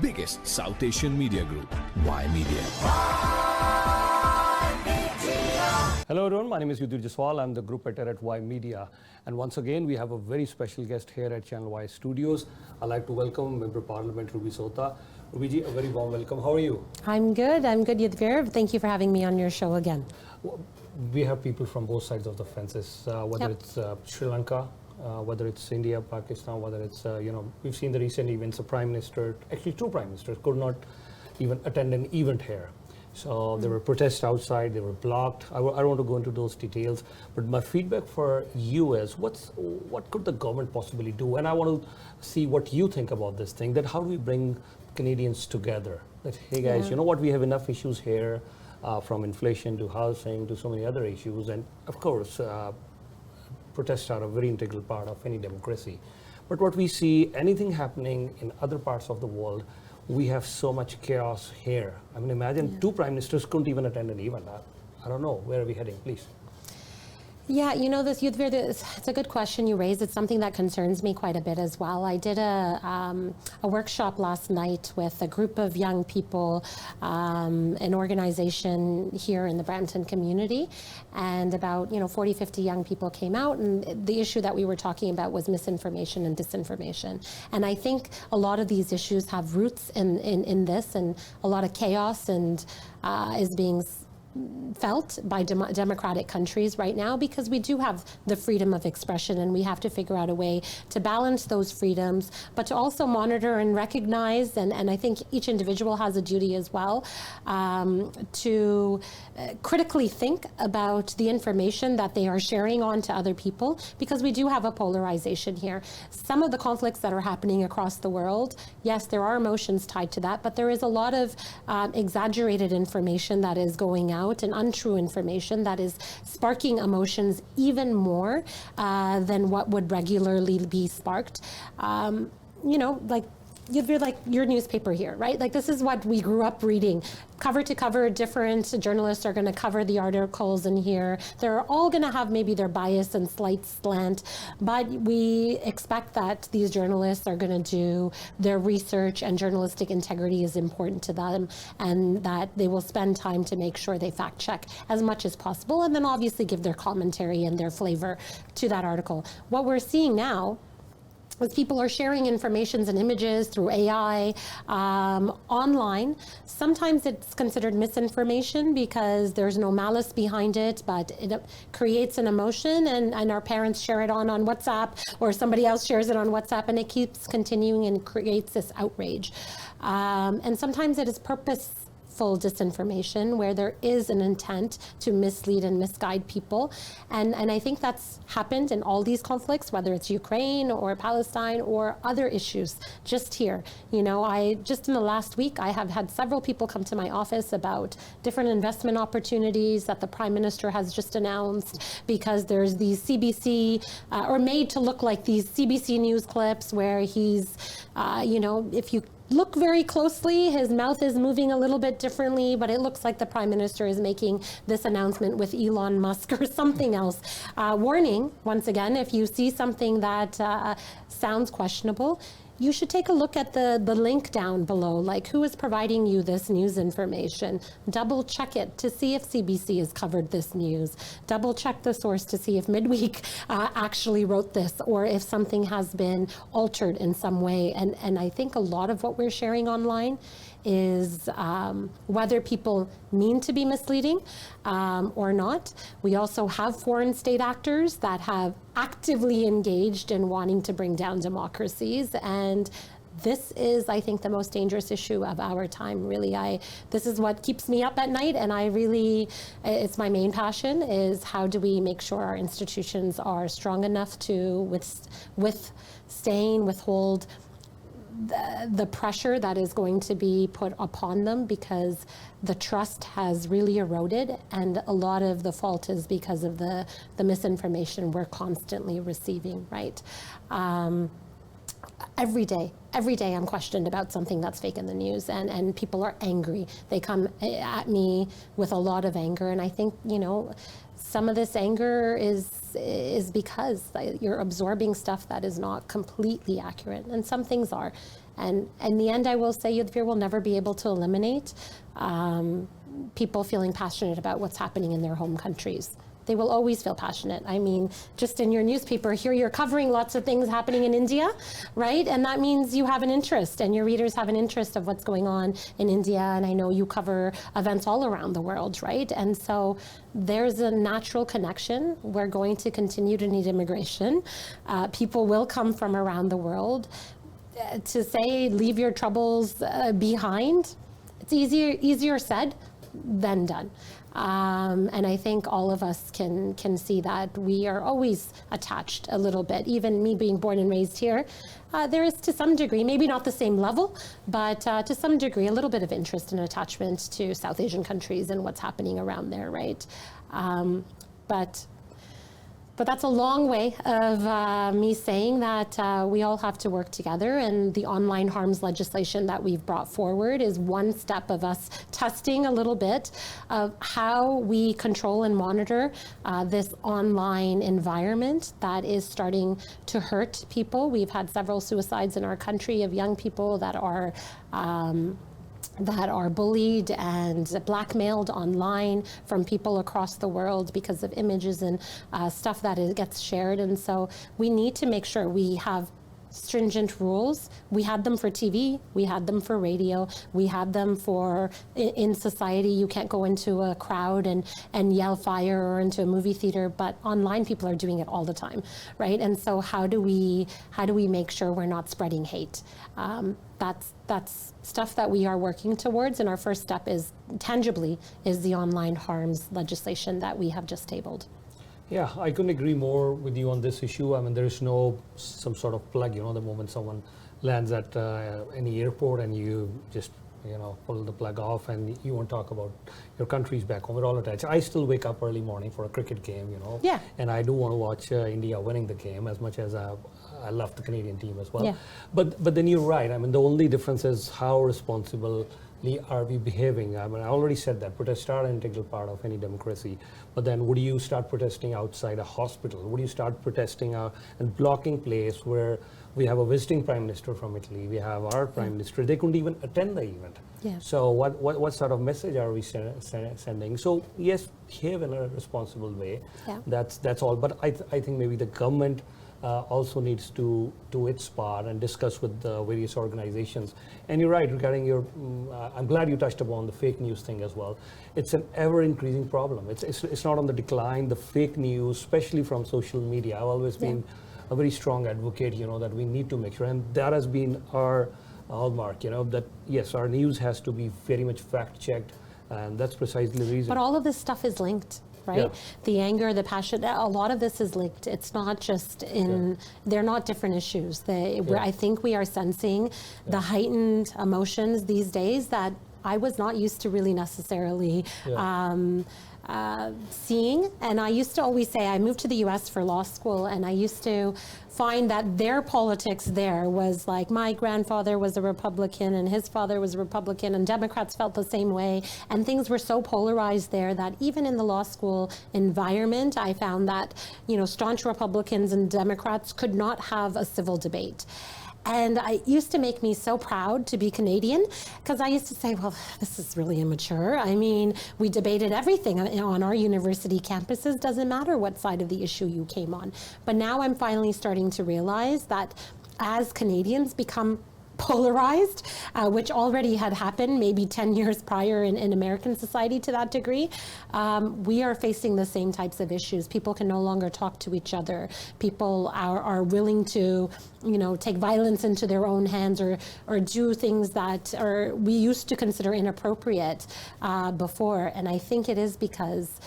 biggest South Asian media group, Ymedia. Hello everyone, my name is Yudhir Jaswal. I'm the group editor at Ymedia. And once again, we have a very special guest here at Channel Y Studios. I'd like to welcome Member of Parliament Ruby Sahota. Ruby, a very warm welcome. How are you? I'm good, Yudhir. Thank you for having me on your show again. We have people from both sides of the fences, whether it's Sri Lanka, whether it's India, Pakistan, whether it's, we've seen the recent events, the Prime Minister, actually two Prime Ministers could not even attend an event here. So there were protests outside, they were blocked. I don't want to go into those details, but my feedback for you is, what could the government possibly do? And I want to see what you think about this thing, that how do we bring Canadians together? That, hey guys, you know what, we have enough issues here, from inflation to housing to so many other issues. And of course, protests are a very integral part of any democracy. But what we see, anything happening in other parts of the world, we have so much chaos here. I mean, imagine two prime ministers couldn't even attend an event. I don't know, where are we heading, please? Yeah, this Yudhir, it's a good question you raised. It's something that concerns me quite a bit as well. I did a workshop last night with a group of young people, an organization here in the Brampton community, and about 40, 50 young people came out, and the issue that we were talking about was misinformation and disinformation. And I think a lot of these issues have roots in this, and a lot of chaos and is being felt by democratic countries right now, because we do have the freedom of expression, and we have to figure out a way to balance those freedoms, but to also monitor and recognize, and I think each individual has a duty as well, to critically think about the information that they are sharing on to other people, because we do have a polarization here. Some of the conflicts that are happening across the world, yes, there are emotions tied to that, but there is a lot of exaggerated information that is going out, and untrue information that is sparking emotions even more than what would regularly be sparked. You're like your newspaper here, right? Like, this is what we grew up reading. Cover to cover, different journalists are going to cover the articles in here. They're all going to have maybe their bias and slight slant, but we expect that these journalists are going to do their research, and journalistic integrity is important to them, and that they will spend time to make sure they fact check as much as possible, and then obviously give their commentary and their flavor to that article. What we're seeing now as people are sharing informations and images through AI online, sometimes it's considered misinformation because there's no malice behind it, but it creates an emotion, and our parents share it on WhatsApp, or somebody else shares it on WhatsApp, and it keeps continuing and creates this outrage. And sometimes it is purposeful disinformation where there is an intent to mislead and misguide people. And I think that's happened in all these conflicts, whether it's Ukraine or Palestine or other issues just here. Just in the last week, I have had several people come to my office about different investment opportunities that the Prime Minister has just announced, because there's these CBC, or made to look like these CBC news clips where he's, if you look very closely, his mouth is moving a little bit differently, but it looks like the Prime Minister is making this announcement with Elon Musk or something else. Warning, once again, if you see something that sounds questionable, you should take a look at the link down below, like who is providing you this news information. Double check it to see if CBC has covered this news. Double check the source to see if Midweek actually wrote this, or if something has been altered in some way. And I think a lot of what we're sharing online is whether people mean to be misleading or not. We also have foreign state actors that have actively engaged in wanting to bring down democracies, and this is, I think, the most dangerous issue of our time, really. This is what keeps me up at night, and it's my main passion, is how do we make sure our institutions are strong enough to withhold the pressure that is going to be put upon them, because the trust has really eroded, and a lot of the fault is because of the misinformation we're constantly receiving, right? Every day I'm questioned about something that's fake in the news, and people are angry. They come at me with a lot of anger, and I think, some of this anger is because you're absorbing stuff that is not completely accurate, and some things are. And in the end, I will say Yudhvir will never be able to eliminate people feeling passionate about what's happening in their home countries. They will always feel passionate. I mean, just in your newspaper, here you're covering lots of things happening in India, right? And that means you have an interest, and your readers have an interest of what's going on in India. And I know you cover events all around the world, right? And so there's a natural connection. We're going to continue to need immigration. People will come from around the world. To say, leave your troubles behind, it's easier said than done. And I think all of us can see that we are always attached a little bit. Even me being born and raised here, there is to some degree, maybe not the same level, but to some degree, a little bit of interest and attachment to South Asian countries and what's happening around there, right? But that's a long way of me saying that we all have to work together, and the online harms legislation that we've brought forward is one step of us testing a little bit of how we control and monitor this online environment that is starting to hurt people. We've had several suicides in our country of young people that are bullied and blackmailed online from people across the world because of images and stuff that gets shared. And so we need to make sure we have stringent rules. We had them for TV, we had them for radio, we had them for in society. You can't go into a crowd and yell fire, or into a movie theater, but online people are doing it all the time, right? And so how do we make sure we're not spreading hate? That's stuff that we are working towards, and our first step is tangibly the online harms legislation that we have just tabled. Yeah, I couldn't agree more with you on this issue. I mean, there is no some sort of plug, the moment someone lands at any airport and you just, pull the plug off and you won't talk about your countries back home. We're all attached. I still wake up early morning for a cricket game, Yeah. And I do want to watch India winning the game as much as I love the Canadian team as well. Yeah. But then you're right. I mean, the only difference is how responsible are we behaving? I mean, I already said that protests are an integral part of any democracy. But then would you start protesting outside a hospital? Would you start protesting and blocking place where we have a visiting prime minister from Italy, we have our prime minister, they couldn't even attend the event. Yeah. So what sort of message are we sending? So yes, behave in a responsible way. Yeah. That's all. But I think maybe the government also needs to do its part and discuss with the various organizations. And you're right regarding your, I'm glad you touched upon the fake news thing as well. It's an ever increasing problem. It's not on the decline. The fake news, especially from social media, I've always been a very strong advocate, that we need to make sure, and that has been our hallmark, that yes, our news has to be very much fact checked, and that's precisely the reason. But all of this stuff is linked. Right? Yeah. The anger, the passion, a lot of this is linked. It's not just they're not different issues. I think we are sensing the heightened emotions these days that I was not used to really necessarily seeing. And I used to always say, I moved to the US for law school, and I used to find that their politics there was like, my grandfather was a Republican and his father was a Republican, and Democrats felt the same way. And things were so polarized there that even in the law school environment, I found that, staunch Republicans and Democrats could not have a civil debate. And it used to make me so proud to be Canadian, because I used to say, well, this is really immature. I mean, we debated everything on our university campuses. Doesn't matter what side of the issue you came on. But now I'm finally starting to realize that as Canadians become polarized, which already had happened maybe 10 years prior in American society to that degree, we are facing the same types of issues. People can no longer talk to each other. People are willing to, take violence into their own hands or do things that we used to consider inappropriate before. And I think it is because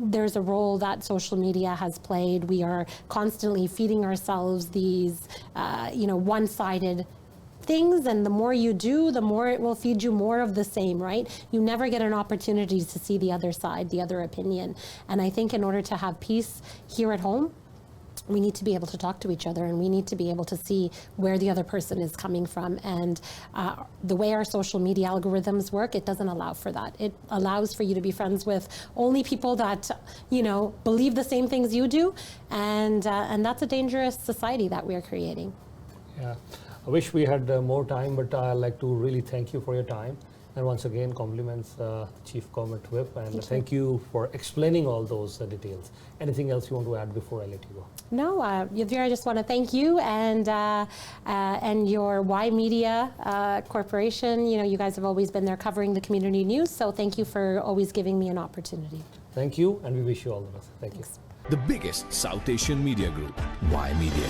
there's a role that social media has played. We are constantly feeding ourselves these, one-sided things, and the more you do, the more it will feed you more of the same, right? You never get an opportunity to see the other side, the other opinion. And I think in order to have peace here at home, we need to be able to talk to each other, and we need to be able to see where the other person is coming from. And the way our social media algorithms work, it doesn't allow for that. It allows for you to be friends with only people that, believe the same things you do. And that's a dangerous society that we're creating. Yeah. I wish we had more time, but I'd like to really thank you for your time. And once again, compliments Chief Government Whip, and thank you for explaining all those details. Anything else you want to add before I let you go? No, Ymedia, I just want to thank you and your Ymedia Corporation. You know, you guys have always been there covering the community news, so thank you for always giving me an opportunity. Thank you, and we wish you all the best. Thank you. The biggest South Asian media group, Ymedia.